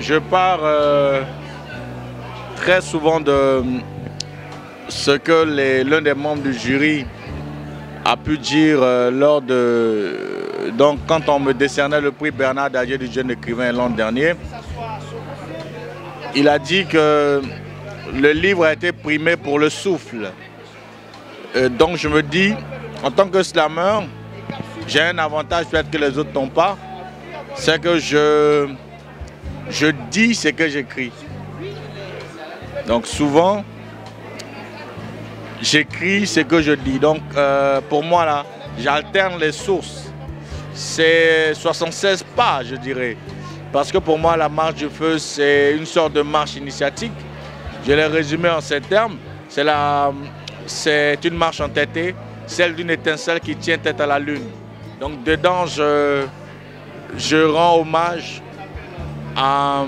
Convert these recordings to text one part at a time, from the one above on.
je pars très souvent de ce que l'un des membres du jury a pu dire lors de... Donc quand on me décernait le prix Bernard Daguet du jeune écrivain l'an dernier, il a dit que le livre a été primé pour le souffle. Donc je me dis, en tant que slammer, j'ai un avantage peut-être que les autres n'ont pas, c'est que je dis ce que j'écris. Donc souvent, j'écris ce que je dis. Donc pour moi là, j'alterne les sources. C'est 76 pas, je dirais. Parce que pour moi, la marche du feu, c'est une sorte de marche initiatique. Je l'ai résumé en ces termes. C'est une marche entêtée, celle d'une étincelle qui tient tête à la lune. Donc dedans, je rends hommage à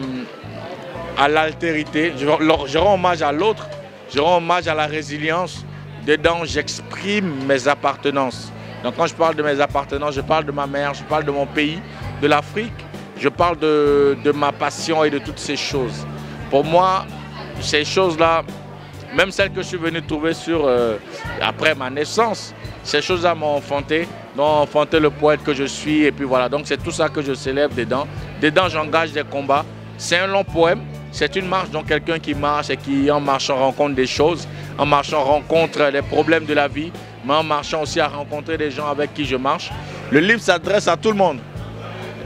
l'altérité, je rends hommage à l'autre, je rends hommage à la résilience. Dedans, j'exprime mes appartenances. Donc quand je parle de mes appartenances, je parle de ma mère, je parle de mon pays, de l'Afrique, je parle de ma passion et de toutes ces choses. Pour moi, ces choses-là, même celles que je suis venu trouver après ma naissance, ces choses-là m'ont enfanté le poète que je suis, et puis voilà. Donc c'est tout ça que je célèbre dedans. Dedans, j'engage des combats. C'est un long poème, c'est une marche, donc quelqu'un qui marche et qui, en marchant, rencontre des choses, en marchant, rencontre les problèmes de la vie, mais en marchant aussi à rencontrer des gens avec qui je marche. Le livre s'adresse à tout le monde.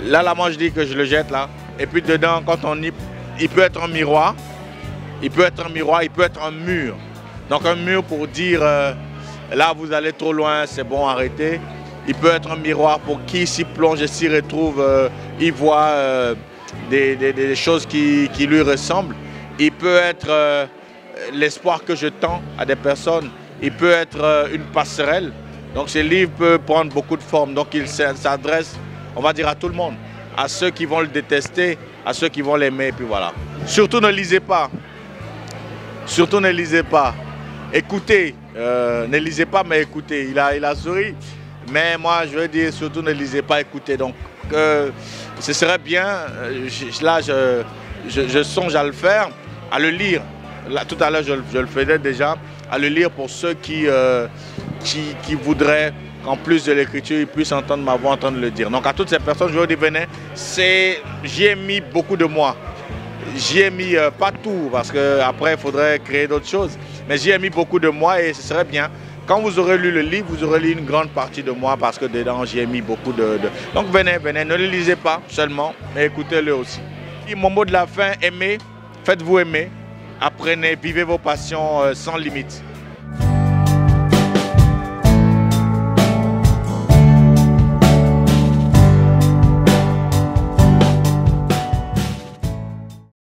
Là, moi, je dis que je le jette là. Et puis dedans, quand on y... Il peut être un miroir, il peut être un miroir, il peut être un mur. Donc un mur pour dire, là, vous allez trop loin, c'est bon, arrêtez. Il peut être un miroir pour qui s'y plonge et s'y retrouve, il voit des choses qui lui ressemblent. Il peut être l'espoir que je tends à des personnes. Il peut être une passerelle. Donc ce livre peut prendre beaucoup de formes. Donc il s'adresse, on va dire, à tout le monde. À ceux qui vont le détester, à ceux qui vont l'aimer, puis voilà. Surtout ne lisez pas. Surtout ne lisez pas. Écoutez. Ne lisez pas, mais écoutez. Il a souri. Mais moi, je veux dire, surtout ne lisez pas, écoutez. Donc ce serait bien, là je songe à le faire, à le lire. Là, tout à l'heure, je le faisais déjà, à le lire pour ceux qui voudraient qu'en plus de l'écriture, ils puissent entendre ma voix, entendre le dire. Donc à toutes ces personnes, je veux dire, venez, j'y ai mis beaucoup de moi. J'y ai mis pas tout, parce qu'après, il faudrait créer d'autres choses. Mais j'y ai mis beaucoup de moi et ce serait bien. Quand vous aurez lu le livre, vous aurez lu une grande partie de moi, parce que dedans, j'y ai mis beaucoup de... Donc venez, ne le lisez pas seulement, mais écoutez-le aussi. Et mon mot de la fin, aimez, faites-vous aimer. Apprenez, vivez vos passions sans limite.